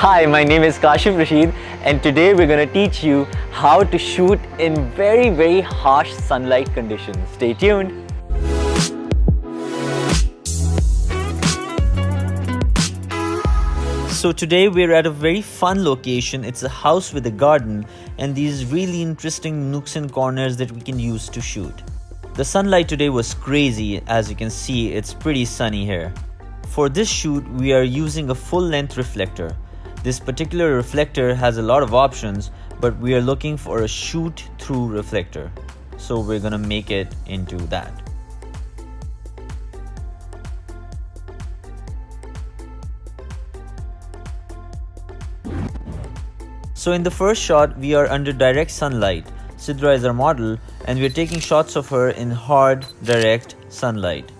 Hi, my name is Kashif Rashid and today we're going to teach you how to shoot in very harsh sunlight conditions. Stay tuned. So today we're at a very fun location. It's a house with a garden and these really interesting nooks and corners that we can use to shoot. The sunlight today was crazy. As you can see, it's pretty sunny here. For this shoot, we are using a full-length reflector. This particular reflector has a lot of options, but we are looking for a shoot-through reflector. So we're gonna make it into that. So in the first shot, we are under direct sunlight. Sidra is our model and we're taking shots of her in hard, direct sunlight.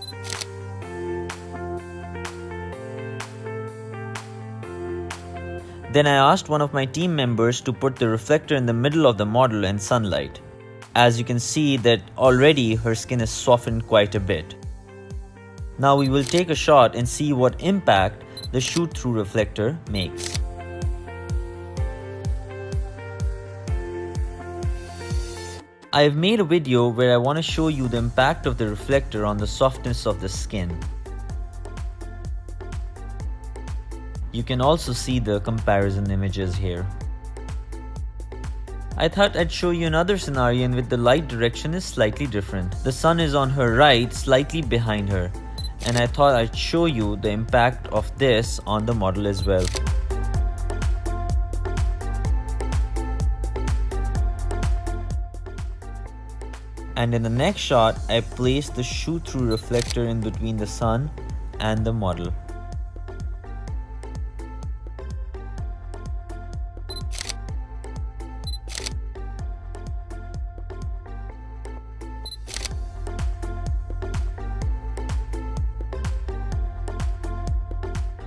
Then I asked one of my team members to put the reflector in the middle of the model and sunlight. As you can see that already her skin is softened quite a bit. Now we will take a shot and see what impact the shoot-through reflector makes. I have made a video where I want to show you the impact of the reflector on the softness of the skin. You can also see the comparison images here. I thought I'd show you another scenario in which the light direction is slightly different. The sun is on her right, slightly behind her, and I thought I'd show you the impact of this on the model as well. And in the next shot, I placed the shoot-through reflector in between the sun and the model.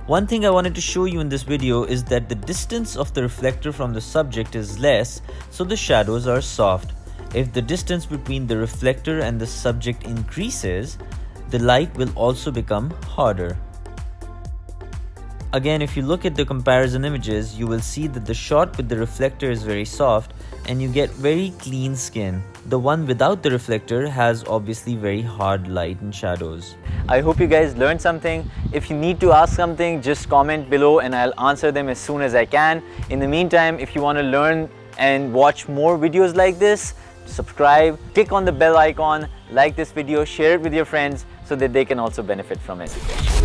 One thing I wanted to show you in this video is that the distance of the reflector from the subject is less, so the shadows are soft. If the distance between the reflector and the subject increases, the light will also become harder. Again, if you look at the comparison images, you will see that the shot with the reflector is very soft and you get very clean skin. The one without the reflector has obviously very hard light and shadows. I hope you guys learned something. If you need to ask something, just comment below and I'll answer them as soon as I can. In the meantime, if you want to learn and watch more videos like this, subscribe, click on the bell icon, like this video, share it with your friends so that they can also benefit from it.